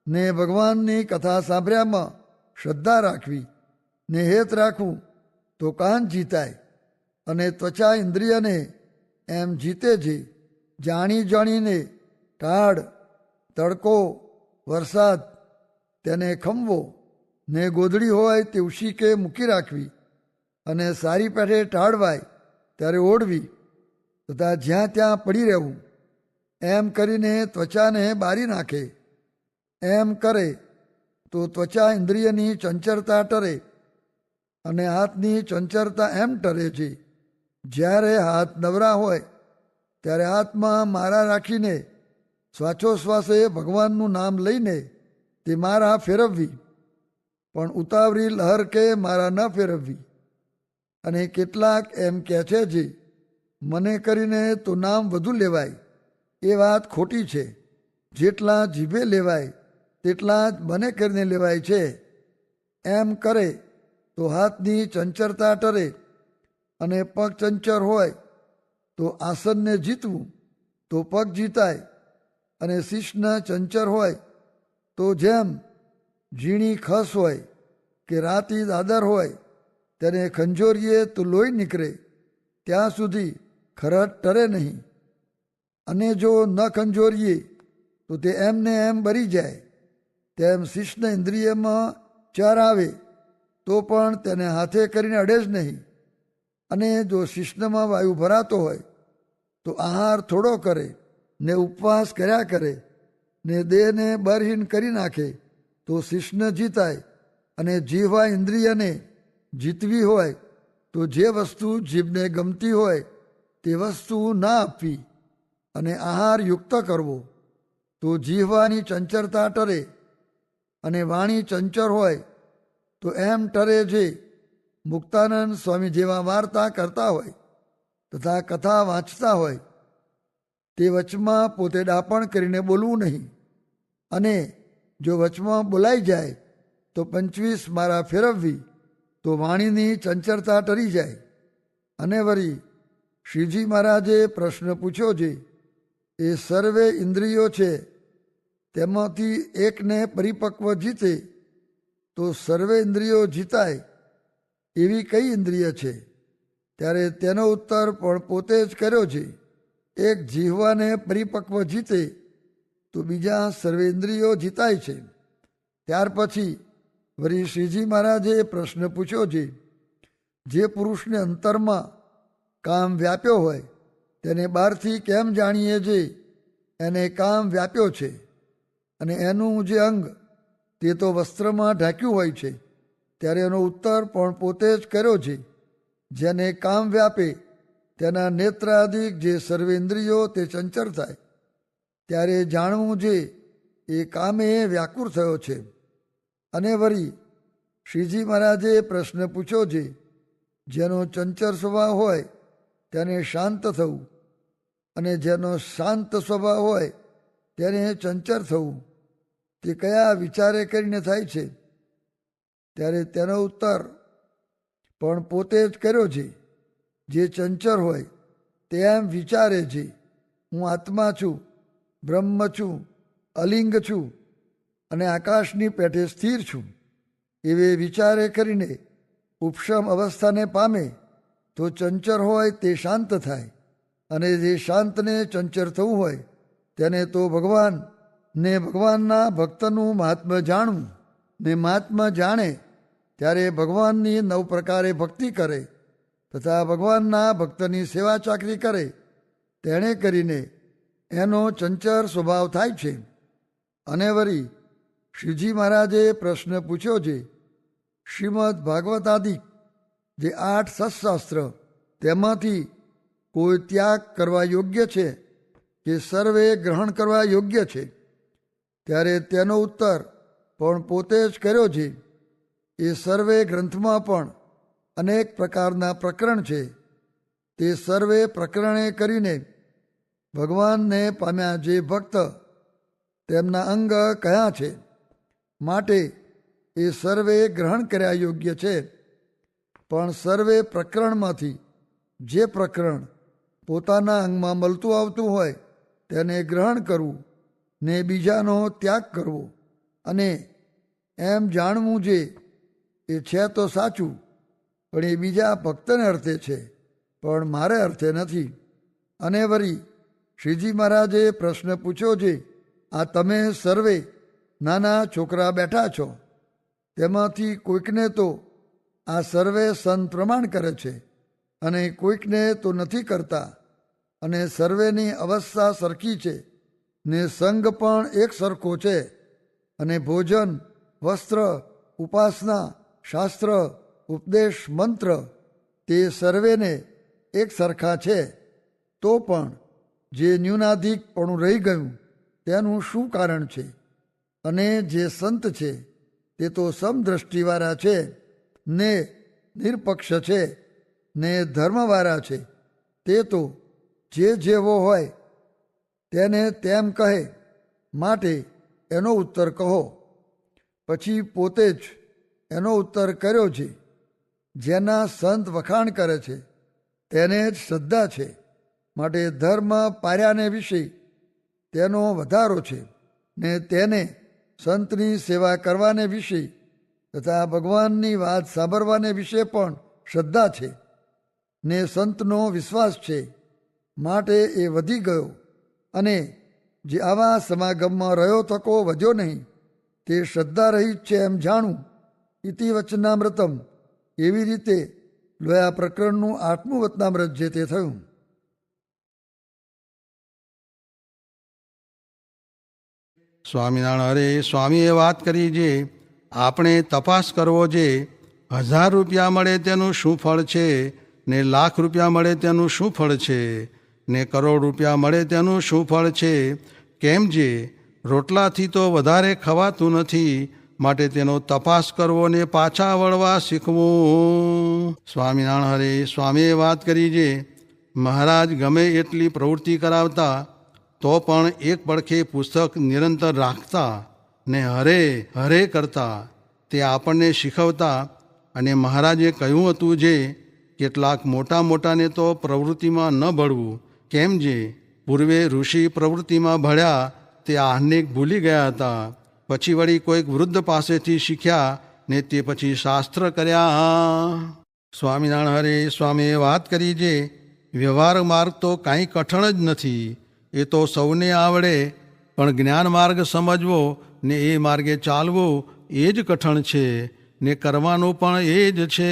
ને ભગવાનની કથા સાંભળ્યામાં શ્રદ્ધા રાખવી, ને હેત રાખવું તો કાન જીતાય. અને ત્વચા ઇન્દ્રિયને એમ જીતે છે, જાણી જાણીને ટાઢ, તડકો, વરસાદ તેને ખમવો, ને ગોધડી હોય તે ઉશીકે મૂકી રાખવી, અને સારી પેઠે ટાળવાય ત્યારે ઓઢવી તથા જ્યાં ત્યાં પડી રહેવું. એમ કરીને ત્વચાને બારી નાખે. એમ કરે તો ત્વચા ઇન્દ્રિયની ચંચળતા ટરે. અને હાથની ચંચળતા એમ ટરે છે, જ્યારે હાથ નવરા હોય ત્યારે હાથમાં મારા રાખીને શ્વાસોશ્વાસે ભગવાનનું નામ લઈને તે મારા ફેરવવી, પણ ઉતાવળી લહર કે મારા ન ફેરવવી. અને કેટલાક એમ કહે છે જે મને કરીને તો નામ વધુ લેવાય, એ વાત ખોટી છે. જેટલા જીભે લેવાય તેટલા જ મને કરીને લેવાય છે. એમ કરે તો હાથની ચંચળતા ટરે, અને પગ ચંચળ હોય તો આસનને જીતવું તો પગ જીતાય, અને શિષ્ણ ચંચળ હોય તો જેમ ઝીણી ખસ હોય કે રાતી દાદર હોય તેને ખંજોરીએ તો લોહી નીકળે ત્યાં સુધી ખરટ ટરે નહીં, અને જો ન ખંજોરીએ તો તે એમને એમ બરી જાય. તેમ શિષ્ણ ઇન્દ્રિયમાં ચર આવે તો પણ તેને હાથે કરીને અડે જ નહીં. અને જો શિષ્ણમાં વાયુ ભરાતો હોય તો આહાર થોડો કરે ને ઉપવાસ કર્યા કરે ને દેહને બરહીન કરી નાખે તો શિષ્ણ જીતાય. અને જીહવા ઇન્દ્રિયને જીતવી હોય તો જે વસ્તુ જીભને ગમતી હોય તે વસ્તુ ના આપવી અને આહાર યુક્ત કરવો તો જીહવાની ચંચળતા ટરે. અને વાણી ચંચર હોય તો એમ ટરે જે મુક્તાનંદ સ્વામી જેવા વાર્તા કરતા હોય તથા કથા વાંચતા હોય તે વચમાં પોતે ડાપણ કરીને બોલવું નહીં. અને જો વચમાં બોલાઈ જાય તો 25 મારા ફેરવવી તો વાણીની ચંચળતા ટરી જાય. અને વળી શ્રીજી મહારાજે પ્રશ્ન પૂછ્યો છે એ સર્વે ઇન્દ્રિયો છે તેમાંથી એકને પરિપક્વ જીતે તો સર્વે ઇન્દ્રિયો જીતાય એવી કઈ ઇન્દ્રિય છે? ત્યારે તેનો ઉત્તર પણ પોતે જ કર્યો છે. એક જીહવાને પરિપક્વ જીતે તો બીજા સર્વે ઇન્દ્રિયો જીતાય છે. ત્યાર પછી વળી શ્રીજી મહારાજે પ્રશ્ન પૂછ્યો છે જે પુરુષને અંતરમાં કામ વ્યાપ્યો હોય તેને બહારથી કેમ જાણીએ જે એને કામ વ્યાપ્યો છે? અને એનું જે અંગ તે તો વસ્ત્રમાં ઢાંક્યું હોય છે. ત્યારે એનો ઉત્તર પણ પોતે જ કર્યો છે. જેને કામ વ્યાપે તેના નેત્રાદિક જે સર્વે ઇન્દ્રિયો તે ચંચળ થાય ત્યારે જાણવું જે એ કામે વ્યાકુળ થયો છે. અને વળી શ્રીજી મહારાજે પ્રશ્ન પૂછ્યો છે જેનો ચંચળ સ્વભાવ હોય તેને શાંત થવું અને જેનો શાંત સ્વભાવ હોય તેને ચંચળ થવું તે કયા વિચારે કરીને થાય છે? ત્યારે તેનો ઉત્તર પણ પોતે જ કર્યો છે. જે ચંચળ હોય તે એમ વિચારે છે હું આત્મા છું, બ્રહ્મ છું, અલિંગ છું અને આકાશની પેઠે સ્થિર છું. એવે વિચારે કરીને ઉપશમ અવસ્થાને પામે તો ચંચળ હોય તે શાંત થાય. અને જે શાંતને ચંચળ થવું હોય તેને તો ભગવાન ને ભગવાનના ભક્તનું મહાત્મ્ય જાણવું ને મહાત્મ્ય જાણે ત્યારે ભગવાનની 9 પ્રકારે ભક્તિ કરે તથા ભગવાનના ભક્તની સેવા ચાકરી કરે. તેણે કરીને એનો ચંચળ સ્વભાવ થાય છે. અને વળી શ્રીજી મહારાજે પ્રશ્ન પૂછ્યો છે શ્રીમદ ભાગવતાદિક જે 8 સત્શાસ્ત્ર તેમાંથી કોઈ ત્યાગ કરવા યોગ્ય છે કે સર્વે ગ્રહણ કરવા યોગ્ય છે? ત્યારે તેનો ઉત્તર પણ પોતે જ કર્યો છે. એ સર્વે ગ્રંથમાં પણ અનેક પ્રકારના પ્રકરણ છે. તે સર્વે પ્રકરણે કરીને ભગવાનને પામ્યા જે ભક્ત તેમના અંગ કયા છે માટે એ સર્વે ગ્રહણ કર્યા યોગ્ય છે. પણ સર્વે પ્રકરણમાંથી જે પ્રકરણ પોતાના અંગમાં મળતું આવતું હોય તેને ગ્રહણ કરવું ને બીજાનો ત્યાગ કરવો અને એમ જાણવું જે એ છે તો સાચું પણ એ બીજા ભક્તને અર્થે છે પણ મારે અર્થે નથી. અને વળી શ્રીજી મહારાજે પ્રશ્ન પૂછ્યો છે આ તમે સર્વે નાના છોકરા બેઠા છો તેમાંથી કોઈકને તો આ સર્વે સંત પ્રમાણ કરે છે અને કોઈકને તો નથી કરતા. અને સર્વેની અવસ્થા સરખી છે ને સંગ પણ એક સરખો છે. અને ભોજન, વસ્ત્ર, ઉપાસના, શાસ્ત્ર, ઉપદેશ, મંત્ર તે સર્વેને એક સરખા છે. તો પણ જે ન્યૂનાધિકપણું રહી ગયું તેનું શું કારણ છે? અને જે સંત છે તે તો સમદ્રષ્ટિવાળા છે ને નિરપક્ષ છે ને ધર્મવાળા છે. તે તો જે જેવો હોય તેને તેમ કહે માટે એનો ઉત્તર કહો. પછી પોતે જ એનો ઉત્તર કર્યો છે જેના સંત વખાણ કરે છે તેને જ શ્રદ્ધા છે માટે ધર્મ પાર્યાને વિશે તેનો વધારો છે ને તેને સંતની સેવા કરવાને વિશે તથા ભગવાનની વાત સાંભળવાને વિશે પણ શ્રદ્ધા છે ને સંતનો વિશ્વાસ છે માટે એ વધી ગયો. અને જે આવા સમાગમમાં રહ્યો થકો વધ્યો નહીં તે શ્રદ્ધા રહિત છે એમ જાણવું. ઇતિ વચનામૃતમ એવી રીતે લોયા પ્રકરણનું 8મું વચનામૃત જે તે થયું. સ્વામિનારાયણ હરે સ્વામીએ વાત કરી જે આપણે તપાસ કરવો જે 1000 રૂપિયા મળે તેનું શું ફળ છે, ને લાખ રૂપિયા મળે તેનું શું ફળ છે, ને કરોડ રૂપિયા મળે તેનું શું ફળ છે. કેમ જે રોટલાથી તો વધારે ખવાતું નથી, માટે તેનો તપાસ કરવો ને પાછા વળવા શીખવું. સ્વામિનારાયણ હરે સ્વામીએ વાત કરી જે મહારાજ ગમે એટલી પ્રવૃત્તિ કરાવતા તો પણ એક પડખે પુસ્તક નિરંતર રાખતા ને હરે હરે કરતા તે આપણને શીખવતા. અને મહારાજે કહ્યું હતું જે કેટલાક મોટા મોટાને તો પ્રવૃત્તિમાં ન ભળવું. કેમ જે પૂર્વે ઋષિ પ્રવૃત્તિમાં ભળ્યા તે આહ્નિક ભૂલી ગયા હતા, પછી વળી કોઈક વૃદ્ધ પાસેથી શીખ્યા ને તે પછી શાસ્ત્ર કર્યા. સ્વામિનારાયણ હરે સ્વામીએ વાત કરી જે વ્યવહાર માર્ગ તો કાંઈ કઠણ જ નથી, એ તો સૌને આવડે, પણ જ્ઞાન માર્ગ સમજવો ને એ માર્ગે ચાલવું એ જ કઠણ છે, ને કરવાનું પણ એ જ છે.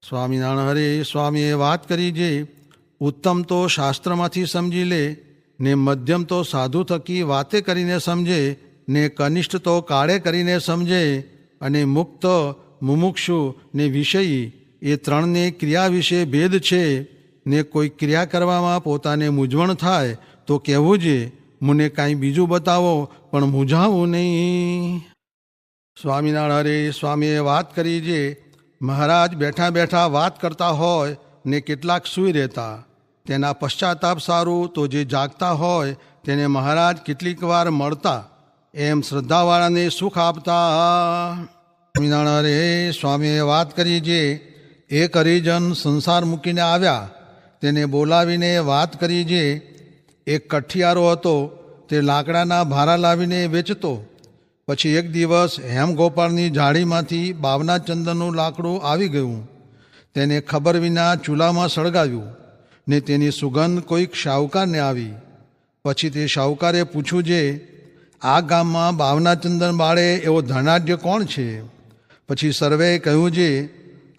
સ્વામિનારાયણ હરે સ્વામીએ વાત કરી જે ઉત્તમ તો શાસ્ત્રમાંથી સમજી લે, ને મધ્યમ તો સાધુ થકી વાતે કરીને સમજે, ને કનિષ્ઠ તો કાળે કરીને સમજે, અને મુક્ત મુમુક્ષુ ને વિષયી એ ત્રણને ક્રિયા વિશે ભેદ છે. ને કોઈ ક્રિયા કરવામાં પોતાને મૂંઝવણ થાય તો કહેવું છે મને કાંઈ બીજું બતાવો, પણ મૂંઝાવું નહીં. સ્વામિનારાયણ હરે સ્વામીએ વાત કરી જે મહારાજ બેઠા બેઠા વાત કરતા હોય ને કેટલાક સૂઈ રહેતા, તેના પશ્ચાતાપ સારું તો જે જાગતા હોય તેને મહારાજ કેટલીક વાર મળતા, એમ શ્રદ્ધાવાળાને સુખ આપતા. સ્વામિનારાયણ હરે સ્વામીએ વાત કરી જે એક હરિજન સંસાર મૂકીને આવ્યા, તેને બોલાવીને વાત કરી જે એક કઠિયારો હતો તે લાકડાના ભારા લાવીને વેચતો. પછી એક દિવસ હેમગોપાળની ઝાડીમાંથી બાવના ચંદનનું લાકડું આવી ગયું, તેને ખબર વિના ચૂલામાં સળગાવ્યું ને તેની સુગંધ કોઈક શાહુકારને આવી. પછી તે શાહુકારે પૂછ્યું જે આ ગામમાં બાવના ચંદન બાળે એવો ધનાઢ્ય કોણ છે. પછી સર્વેએ કહ્યું જે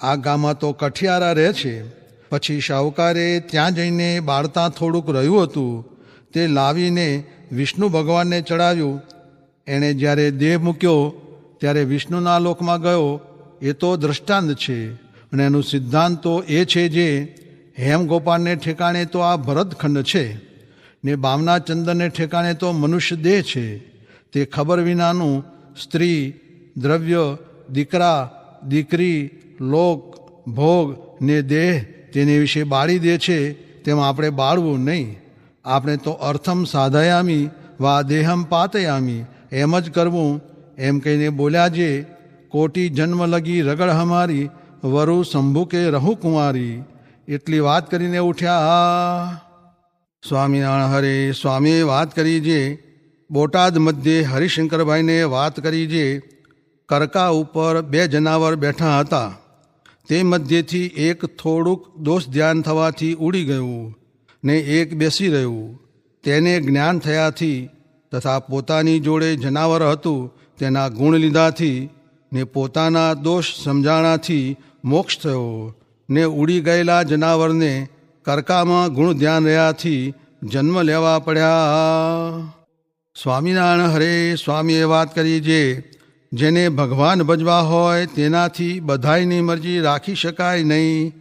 આ ગામમાં તો કઠિયારા રહે છે. પછી શાહુકારે ત્યાં જઈને બાળતા થોડુંક રહ્યું હતું તે લાવીને વિષ્ણુ ભગવાનને ચડાવ્યું. એણે જ્યારે દેહ મૂક્યો ત્યારે વિષ્ણુના લોકમાં ગયો, એ તો દ્રષ્ટાંત છે. અને એનું સિદ્ધાંત તો એ છે જે હેમગોપાલને ઠેકાણે તો આ ભરતખંડ છે, ને બામના ચંદનને ઠેકાણે તો મનુષ્ય દેહ છે. તે ખબર વિનાનું સ્ત્રી, દ્રવ્ય, દીકરા, દીકરી, લોક, ભોગ ને દેહ તેને વિશે બાળી દે છે, તેમાં આપણે બાળવું નહીં. આપણે તો અર્થમ સાધયામી વા દેહમ પાતયામી એમ જ કરવું. એમ કહીને બોલ્યા જે કોટી જન્મ લગી રગડ હમારી વરુ શંભુ કે રહુ કુંવારી. એટલી વાત કરીને ઉઠ્યા. સ્વામિનારાયણ હરે સ્વામીએ વાત કરી જે બોટાદ મધ્યે હરિશંકરભાઈને વાત કરી જે કરકા ઉપર 2 જનાવર બેઠા હતા, તે મધ્યથી એક થોડુંક દોષ ધ્યાન થવાથી ઉડી ગયું ને એક બેસી રહ્યું. તેને જ્ઞાન થયાથી તથા પોતાની જોડે જનાવર હતું તેના ગુણ લીધાથી ને પોતાના દોષ સમજાણાથી મોક્ષ થયો, ને ઉડી ગયેલા જનાવરને કરકામાં ગુણ ધ્યાન રહ્યાથી જન્મ લેવા પડ્યા. સ્વામિનારાયણ હરે સ્વામીએ વાત કરી જે જેને ભગવાન ભજવા હોય તેનાથી બધાયની મરજી રાખી શકાય નહીં,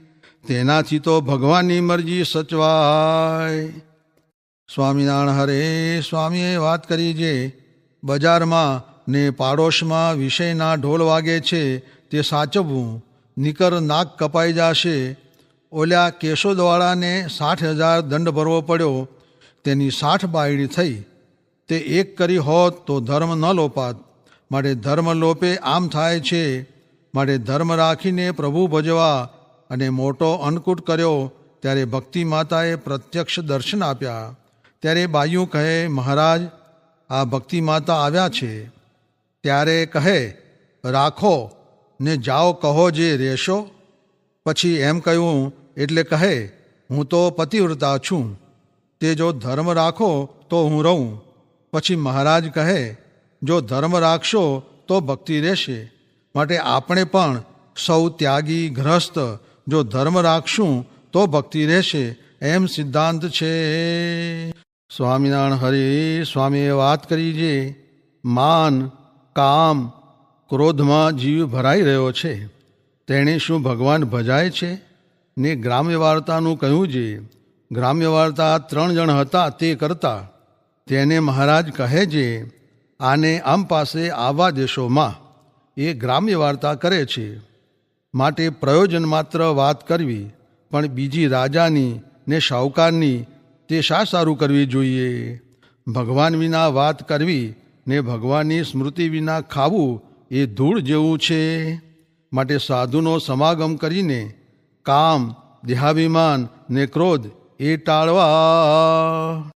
તેનાથી તો ભગવાનની મરજી સચવાય. સ્વામિનારાયણ હરે સ્વામીએ વાત કરી જે બજારમાં ને પાડોશમાં વિષયના ઢોલ વાગે છે તે સાચવવું, નિકર નાક કપાઈ જશે. ઓલ્યા કેશોદવાળાને 60,000 દંડ ભરવો પડ્યો, તેની 60 બાયડી થઈ. તે એક કરી હોત તો ધર્મ ન લોપાત, માટે ધર્મ લોપે આમ થાય છે. માટે ધર્મ રાખીને પ્રભુ ભજવા. અને મોટો અન્નકૂટ કર્યો ત્યારે ભક્તિ માતાએ પ્રત્યક્ષ દર્શન આપ્યા. ત્યારે બાયું કહે મહારાજ આ ભક્તિ માતા આવ્યા છે. ત્યારે કહે રાખો ને જાઓ કહો જે રહેશો. પછી એમ કહ્યું એટલે કહે હું તો પતિવ્રતા છું, તે જો ધર્મ રાખો તો હું રહું. પછી મહારાજ કહે જો ધર્મ રાખશો તો ભક્તિ રહેશે. માટે આપણે પણ સૌ ત્યાગી ગ્રસ્ત જો ધર્મ રાખશું તો ભક્તિ રહેશે, એમ સિદ્ધાંત છે. સ્વામિનારાયણ હરિ સ્વામીએ વાત કરી છે, માન કામ ક્રોધમાં જીવ ભરાઈ રહ્યો છે, તેણે શું ભગવાન ભજાય છે? ને ગ્રામ્ય વાર્તાનું કહ્યું છે, ગ્રામ્ય વાર્તા 3 જણ હતા તે કરતા. તેને મહારાજ કહે છે, આને આમ પાસે આવા દેશોમાં એ ગ્રામ્ય વાર્તા કરે છે. માટે પ્રયોજન માત્ર વાત કરવી, પણ બીજી રાજાની ને શાહુકારની તે શા સારું કરવી જોઈએ? ભગવાન વિના વાત કરવી ને ભગવાનની સ્મૃતિ વિના ખાવું એ ધૂળ જેવું છે. માટે સાધુનો સમાગમ કરીને કામ દેહાભિમાન ને ક્રોધ એ ટાળવા.